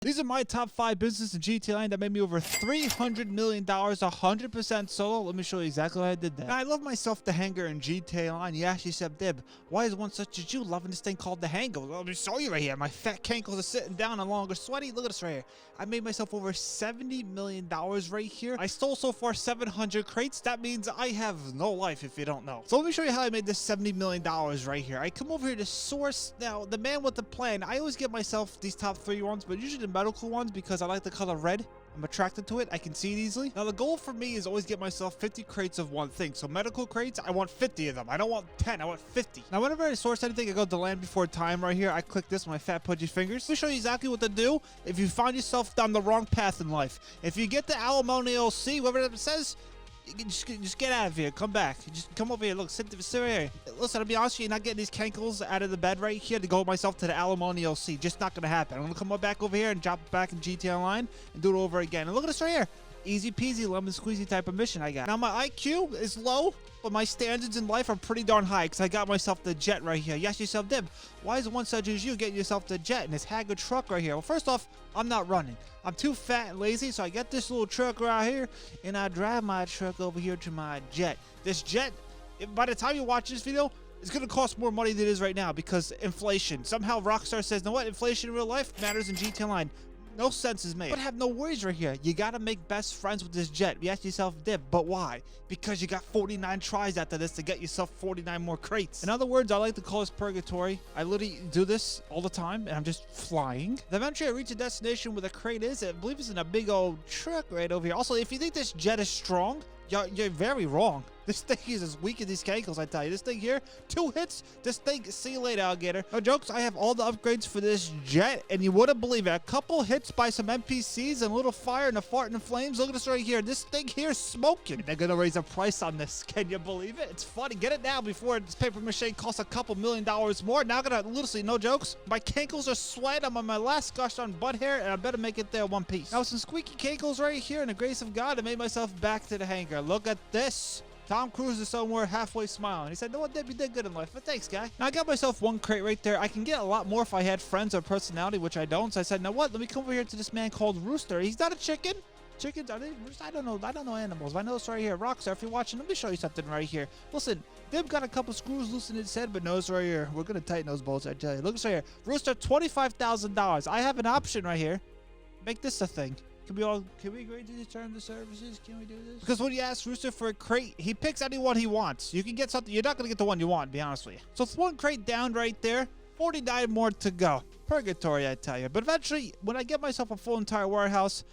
These are my top 5 businesses in GTA Online that made me over $300 million, 100% solo. Let me show you exactly how I did that. Now, I love myself the Hangar in GTA Online. You actually said, Dib, why is one such as you loving this thing called the Hangar? Well, let me show you right here. My fat cankles are sitting down and longer sweaty. Look at this right here. I made myself over $70 million right here. I stole so far 700 crates. That means I have no life if you don't know. So let me show you how I made this $70 million right here. I come over here to source. Now, the man with the plan. I always get myself these top 3 ones, but usually the medical ones because I like the color red. I'm attracted to it. I can see it easily. Now, the goal for me is always get myself 50 crates of one thing. So medical crates, I want 50 of them. I don't want 10. I want 50. Now, whenever I source anything, I go to land before time right here. I click this with my fat pudgy fingers. Let me show you exactly what to do if you find yourself down the wrong path in life. If you get the alimonial C, whatever it says, just get out of here. Come back. Just come over here. Look, sit right here. Listen, I'll be honest with you, not getting these cankles out of the bed right here to go myself to the alimonial C. Just not going to happen. I'm going to come back over here and drop back in GTA Online and do it over again. And look at this right here. Easy peasy, lemon squeezy type of mission I got. Now, my IQ is low, but my standards in life are pretty darn high because I got myself the jet right here. You ask yourself, Dib, why is one such as you getting yourself the jet in this Hangar truck right here? Well, first off, I'm not running. I'm too fat and lazy, so I get this little truck right here, and I drive my truck over here to my jet. This jet, by the time you watch this video, it's going to cost more money than it is right now because inflation. Somehow Rockstar says, know what? Inflation in real life matters in GTA Online. No sense is made. But have no worries right here. You gotta make best friends with this jet. You ask yourself, Dib, but why? Because you got 49 tries after this to get yourself 49 more crates. In other words, I like to call this purgatory. I literally do this all the time, and I'm just flying. Eventually, I reach a destination where the crate is. I believe it's in a big old truck right over here. Also, if you think this jet is strong, you're very wrong. This thing is as weak as these cankles, I tell you. This thing here, 2 hits, this thing, see you later, alligator. No jokes, I have all the upgrades for this jet, and you wouldn't believe it. A couple hits by some NPCs and a little fire and a fart and flames. Look at this right here. This thing here is smoking. They're gonna raise the price on this. Can you believe it? It's funny. Get it now before this paper mache costs a couple $1 million more. Now I'm gonna, literally, no jokes, my cankles are sweat. I'm on my last gosh darn butt hair, and I better make it there one piece. Now, some squeaky cankles right here, in the grace of God, I made myself back to the Hangar. Look at this. Tom Cruise is somewhere halfway smiling. He said, no, what, Dib, you did good in life. But thanks, guy. Now, I got myself 1 crate right there. I can get a lot more if I had friends or personality, which I don't. So I said, now what? Let me come over here to this man called Rooster. He's not a chicken. Chickens, are they? I don't know animals. But I know it's right here. Rockstar, if you're watching, let me show you something right here. Listen, Dib got a couple screws loose in his head, but notice right here. We're going to tighten those bolts, I tell you. Look right here. Rooster, $25,000. I have an option right here. Make this a thing. Can we agree to these terms of services? Can we do this? Because when you ask Rooster for a crate, he picks anyone he wants. You can get something. You're not going to get the one you want, to be honest with you. So it's 1 crate down right there. 49 more to go. Purgatory, I tell you. But eventually, when I get myself a full entire warehouse,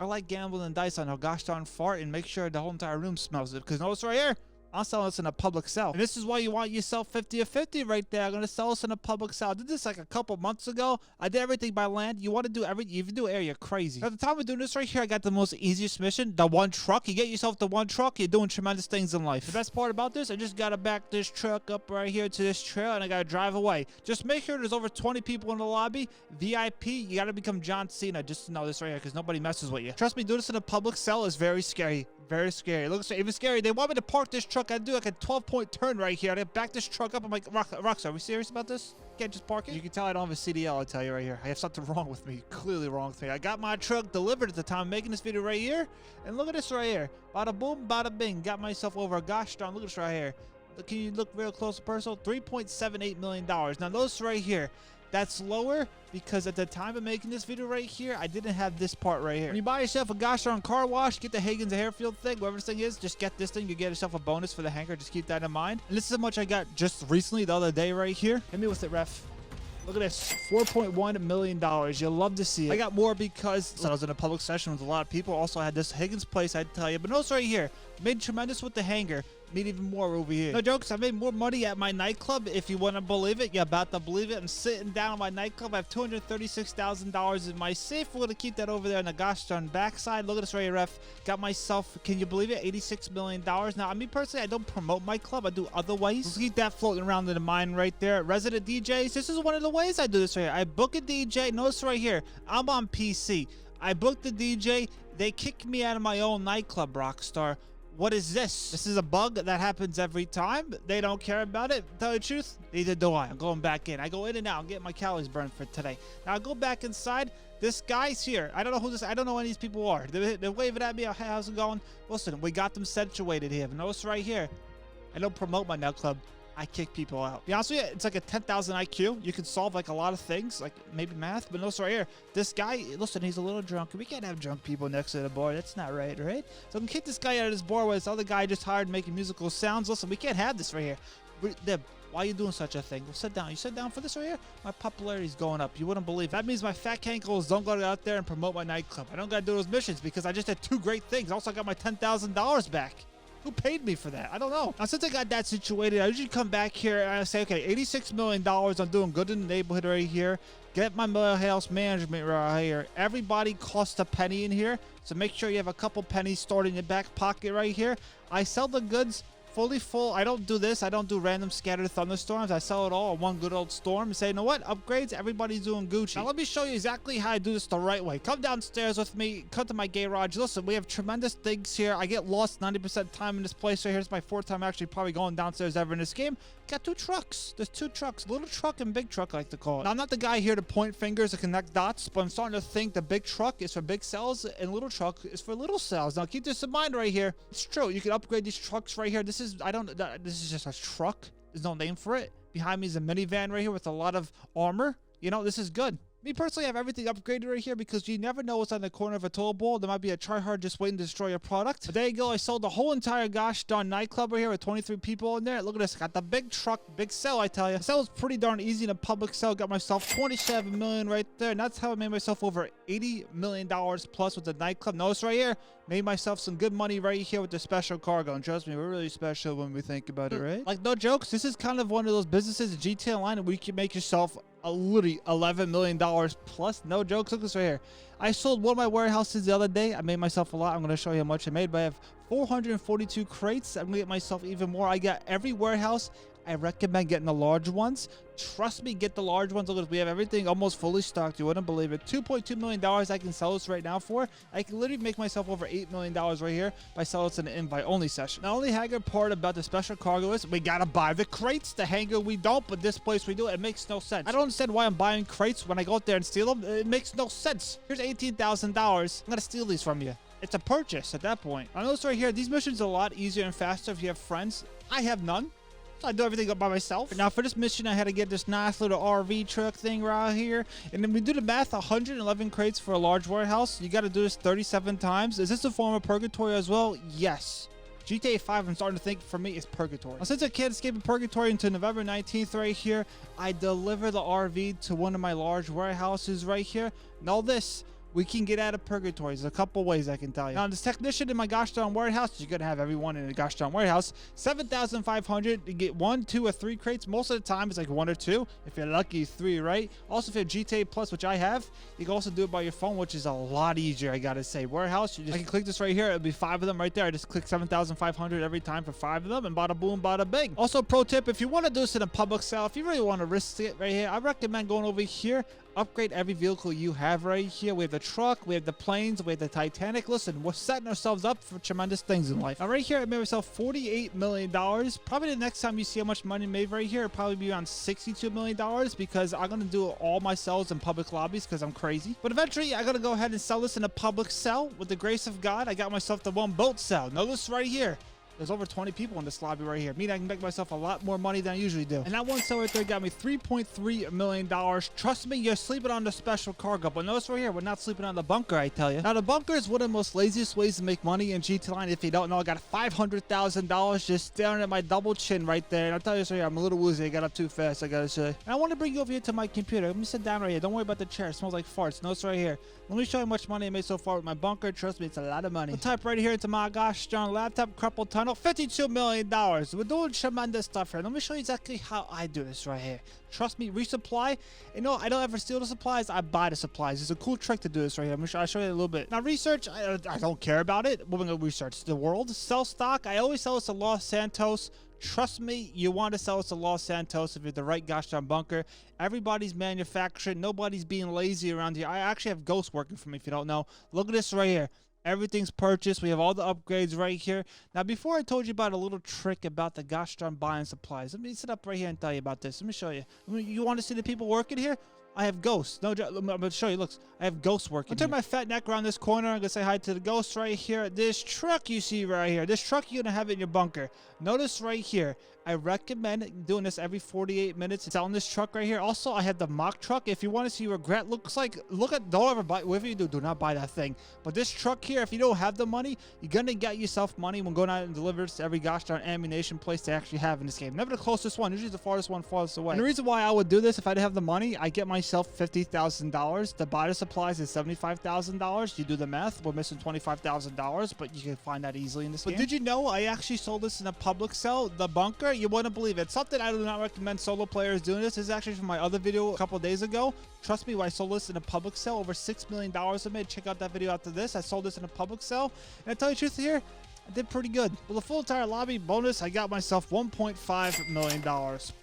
I like gambling dice on a gosh darn fart and make sure the whole entire room smells it. Because notice right here, I'm selling this in a public sale. And this is why you want yourself 50 or 50 right there. I'm going to sell this in a public sale. I did this like a couple months ago. I did everything by land. You want to do everything. If you do air, you're crazy. At the time of doing this right here, I got the most easiest mission. The 1 truck. You get yourself the 1 truck, you're doing tremendous things in life. The best part about this, I just got to back this truck up right here to this trail and I got to drive away. Just make sure there's over 20 people in the lobby. VIP, you got to become John Cena just to know this right here because nobody messes with you. Trust me, doing this in a public sale is very scary. Very scary. It looks even scary. They want me to park this truck. I do like a 12-point turn right here. I back this truck up. I'm like, Rockstar, are we serious about this? Can't just park it? You can tell I don't have a CDL, I'll tell you right here. I have something wrong with me. Clearly wrong with me. I got my truck delivered at the time of making this video right here. And look at this right here. Bada boom, bada bing. Got myself over a gosh darn. Look at this right here. Can you look real close and personal? $3.78 million. Now notice right here. That's lower because at the time of making this video right here, I didn't have this part right here. When you buy yourself a gosh darn car wash, get the Hagen's Hairfield thing, whatever this thing is, just get this thing. You get yourself a bonus for the Hangar. Just keep that in mind. And this is how much I got just recently the other day right here. Hit me with it, ref. Look at this, $4.1 million. You'll love to see it. I got more because I was in a public session with a lot of people. Also, I had this Higgins place, I'd tell you. But notice right here, made tremendous with the Hangar. Made even more over here. No jokes, I made more money at my nightclub. If you want to believe it, you're about to believe it. I'm sitting down at my nightclub. I have $236,000 in my safe. We're going to keep that over there on the gosh darn backside. Look at this right here, ref. Got myself, can you believe it, $86 million. Now, I mean, personally, I don't promote my club. I do other ways. Let's keep that floating around in the mind right there. Resident DJs, this is one of the ways I do this right here. I book a DJ. Notice right here, I'm on PC. I booked the DJ. They kicked me out of my own nightclub, Rockstar. What is this? This is a bug that happens every time. They don't care about it. Tell you the truth, neither do I. I'm going back in. I go in and out and get my calories burned for today. Now I go back inside. This guy's here. I don't know who this. I don't know who any of these people are. They're waving at me. Hey, how's it going? Listen, we got them situated here. Notice right here. I don't promote my nightclub. I kick people out. To be honest with you, it's like a 10,000 IQ. You can solve like a lot of things, like maybe math. But notice right here, this guy, listen, he's a little drunk. We can't have drunk people next to the bar. That's not right, right? So I'm gonna kick this guy out of this bar where this other guy just hired making musical sounds. Listen, we can't have this right here. Deb, why are you doing such a thing? Well, sit down. You sit down for this right here? My popularity's going up. You wouldn't believe. That means my fat cankles don't go out there and promote my nightclub. I don't gotta do those missions because I just did 2 great things. Also, I got my $10,000 back. Who paid me for that? I don't know. Now, since I got that situated, I usually come back here and I say, okay, $86 million. I'm doing good in the neighborhood right here. Get my house management right here. Everybody costs a penny in here. So make sure you have a couple pennies stored in your back pocket right here. I sell the goods fully full. I don't do this. I don't do random scattered thunderstorms. I sell it all in one good old storm and say, you know what? Upgrades, everybody's doing Gucci. Now let me show you exactly how I do this the right way. Come downstairs with me. Come to my garage. Listen, we have tremendous things here. I get lost 90% time in this place right here. It's my 4th time actually probably going downstairs ever in this game. Got 2 trucks. There's 2 trucks. Little truck and big truck, I like to call it. Now, I'm not the guy here to point fingers or connect dots, but I'm starting to think the big truck is for big cells and little truck is for little cells. Now, keep this in mind right here. It's true. You can upgrade these trucks right here. This is just a truck. There's no name for it. Behind me is a minivan right here with a lot of armor. You know, this is good. Me personally, I have everything upgraded right here because you never know what's on the corner of a toilet bowl. There might be a tryhard just waiting to destroy your product. But there you go. I sold the whole entire gosh darn nightclub right here with 23 people in there. Look at this. Got the big truck, big sell, I tell you. The sell was pretty darn easy in a public sell. Got myself 27 million right there. And that's how I made myself over $80 million plus with the nightclub. Notice right here. Made myself some good money right here with the special cargo. And trust me, we're really special when we think about it, right? Like, no jokes. This is kind of one of those businesses in GTA Online where you can make yourself a literally $11 million plus. No jokes. Look at this right here. I sold one of my warehouses the other day. I made myself a lot. I'm going to show you how much I made, but I have 442 crates. I'm going to get myself even more. I got every warehouse. I recommend getting the large ones. Trust me, get the large ones. Look, we have everything almost fully stocked. You wouldn't believe it. $2.2 million I can sell this right now for. I can literally make myself over $8 million right here by selling this in an invite-only session. The only Hangar part about the special cargo is we got to buy the crates. The Hangar we don't, but this place we do. It makes no sense. I don't understand why I'm buying crates when I go out there and steal them. It makes no sense. Here's $18,000. I'm going to steal these from you. It's a purchase at that point. I notice right here, these missions are a lot easier and faster if you have friends. I have none. So I do everything up by myself. Now for this mission, I had to get this nice little RV truck thing right here. And then we do the math, 111 crates for a large warehouse. You got to do this 37 times. Is this a form of purgatory as well? Yes. GTA 5, I'm starting to think, for me, is purgatory. Now, since I can't escape purgatory until November 19th right here, I deliver the RV to one of my large warehouses right here. Know this. We can get out of purgatory. There's a couple ways I can tell you. Now, this technician in my gosh darn warehouse, you're going to have everyone in a gosh darn warehouse. 7,500 to get 1, 2, or 3 crates. Most of the time, it's like 1 or 2. If you're lucky, 3, right? Also, if you have GTA Plus, which I have, you can also do it by your phone, which is a lot easier, I got to say. Warehouse, I can click this right here. It'll be 5 of them right there. I just click 7,500 every time for 5 of them, and bada boom, bada bing. Also, pro tip, if you want to do this in a public sale, if you really want to risk it right here, I recommend going over here. Upgrade every vehicle you have right here. We have the truck, we have the planes, we have the Titanic. Listen, we're setting ourselves up for tremendous things in life. Now, right here, I made myself $48 million. Probably the next time you see how much money made right here, it'll probably be around $62 million because I'm going to do all my sales in public lobbies because I'm crazy. But eventually, I'm going to go ahead and sell this in a public sell. With the grace of God, I got myself the one boat sell. Notice right here. There's over 20 people in this lobby right here. Meaning I can make myself a lot more money than I usually do. And that one sell right there got me $3.3 million. Trust me, you're sleeping on the special cargo. But notice right here, we're not sleeping on the bunker, I tell you. Now, the bunker is one of the most laziest ways to make money in GTA Online. If you don't know, I got $500,000 just staring at my double chin right there. And I'll tell you this right here, I'm a little woozy. I got up too fast, I gotta say. And I want to bring you over here to my computer. Let me sit down right here. Don't worry about the chair. It smells like farts. Notice right here. Let me show you how much money I made so far with my bunker. Trust me, it's a lot of money. I'll type right here into my gosh darn laptop, crumple tunnel, $52 million. We're doing tremendous stuff here. Let me show you exactly how I do this right here. Trust me, resupply. You know, I don't ever steal the supplies. I buy the supplies. It's a cool trick to do this right here. I'll show you a little bit. Now, research, I don't care about it. We're going to research the world. Sell stock. I always sell this to Los Santos. Trust me, you want to sell us to Los Santos if you're the right gosh darn bunker. Everybody's manufacturing. Nobody's being lazy around here. I actually have ghosts working for me if you don't know. Look at this right here. Everything's purchased. We have all the upgrades right here. Now, before I told you about a little trick about the gosh darn buying supplies, let me sit up right here and tell you about this. Let me show you. You want to see the people working here? I have ghosts. No, I'm going to show you. Look, I have ghosts working. I'll turn my fat neck around this corner. I'm going to say hi to the ghosts right here. This truck you see right here. This truck you're going to have in your bunker. Notice right here. I recommend doing this every 48 minutes. Selling this truck right here. Also, I have the mock truck. If you want to see what regret looks like, don't ever buy, whatever you do not buy that thing. But this truck here, if you don't have the money, you're going to get yourself money when going out and deliver to every gosh darn ammunition place they actually have in this game. Never the closest one. Usually the farthest one farthest away. And the reason why I would do this, if I didn't have the money, I get myself $50,000. The buy the supplies is $75,000. You do the math. We're missing $25,000, but you can find that easily in this game. But did you know I actually sold this in a public sale? The bunker, you wouldn't believe it. Something I do not recommend solo players doing this. This is actually from my other video a couple days ago. Trust me, when I sold this in a public sale, over $6 million I made. Check out that video after this. I sold this in a public sale. And I tell you the truth here, I did pretty good. With the full entire lobby bonus, I got myself $1.5 million.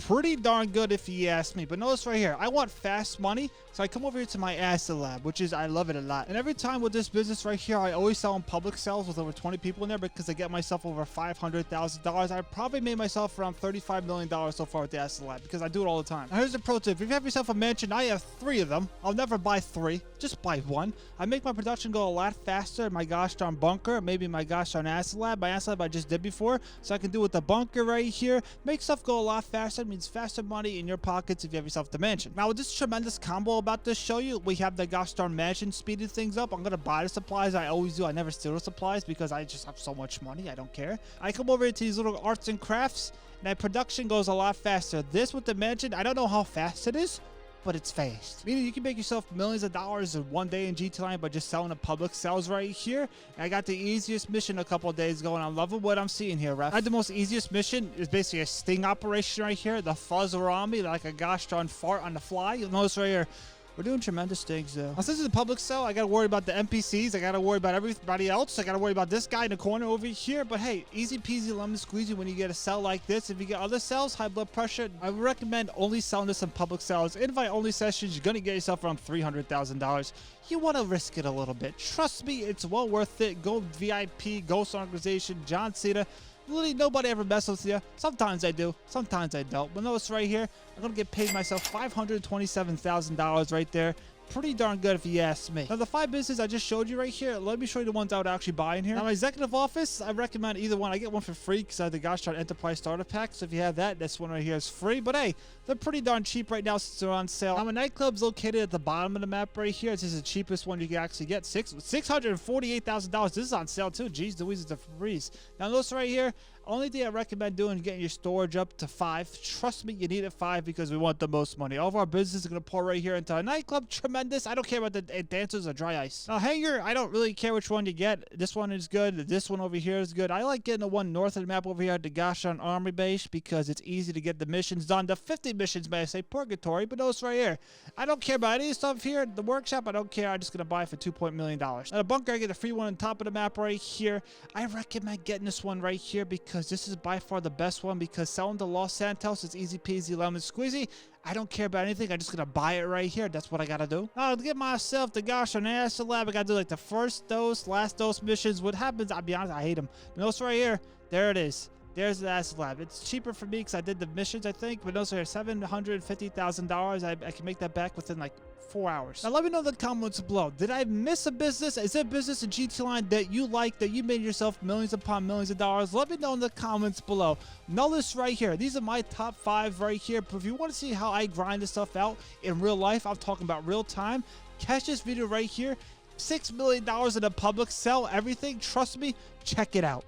Pretty darn good if you ask me. But notice right here, I want fast money. So I come over here to my asset lab, which is, I love it a lot. And every time with this business right here, I always sell in public sales with over 20 people in there because I get myself over $500,000. I probably made myself around $35 million so far with the asset lab because I do it all the time. Now here's a pro tip. If you have yourself a mansion, I have 3 of them. I'll never buy 3. Just buy 1. I make my production go a lot faster in my gosh darn bunker, maybe my gosh darn asset lab. My asset lab I just did before. So I can do with the bunker right here. Make stuff go a lot faster. It means faster money in your pockets if you have yourself the mansion. Now with this tremendous combo about to show you, we have the gosh darn mansion speeding things up. I'm gonna buy the supplies. I always do. I never steal the supplies because I just have so much money. I don't care. I come over to these little arts and crafts. Now production goes a lot faster. This with the mansion, I don't know how fast it is, but it's fast. Meaning you can make yourself millions of dollars in one day in GT by just selling the public sales right here. And I got the easiest mission a couple of days ago, and I'm loving what I'm seeing here, ref. I had the most easiest mission. Is basically a sting operation right here. The fuzz were on me like a gosh darn fart on the fly. You'll notice right here, we're doing tremendous things, though. Now, since it's a public sale, I got to worry about the NPCs. I got to worry about everybody else. I got to worry about this guy in the corner over here. But hey, easy peasy lemon squeezy when you get a sell like this. If you get other sales, high blood pressure, I would recommend only selling this in public sales. Invite-only sessions, you're going to get yourself around $300,000. You want to risk it a little bit. Trust me, it's well worth it. Go VIP, Ghost Organization, John Cena. Literally nobody ever messes with you. Sometimes I do, sometimes I don't. But notice right here, I'm gonna get paid myself $527,000 right there. Pretty darn good if you ask me. Now the 5 businesses I just showed you right here, let me show you the ones I would actually buy in here. Now my executive office, I recommend either one. I get one for free because I have the gosh darn enterprise starter pack. So if you have that, this one right here is free. But hey, they're pretty darn cheap right now since they're on sale. Now my nightclub's located at the bottom of the map right here. This is the cheapest one you can actually get. $648,000. This is on sale too. Jeez Louise, it's a freeze. Now notice right here, only thing I recommend doing is getting your storage up to 5. Trust me, you need it 5 because we want the most money. All of our business is going to pour right here into a nightclub. Tremendous. I don't care about the dancers or dry ice. Now, Hangar, I don't really care which one you get. This one is good. This one over here is good. I like getting the one north of the map over here at the gosh darn army base because it's easy to get the missions done. The 50 missions, may I say, purgatory, but notice right here. I don't care about any stuff here. The workshop, I don't care. I'm just going to buy it for $2 million. Now, the bunker, I get a free one on top of the map right here. I recommend getting this one right here because this is by far the best one because selling to Los Santos is easy peasy lemon squeezy. I don't care about anything. I'm just going to buy it right here. That's what I got to do. Now, to get myself the gosh darn asset lab, I got to do like the first dose, last dose missions. What happens, I'll be honest, I hate them. But notice right here, there it is. There's the asset lab. It's cheaper for me because I did the missions, I think. But notice here, $750,000. I can make that back within like 4 hours. Now let me know in the comments below. Did I miss a business? Is there a business in GT Line that you like, that you made yourself millions upon millions of dollars? Let me know in the comments below. Notice right here. These are my top 5 right here. But if you want to see how I grind this stuff out in real life, I'm talking about real time, catch this video right here. $6 million in a public sell, everything. Trust me, check it out.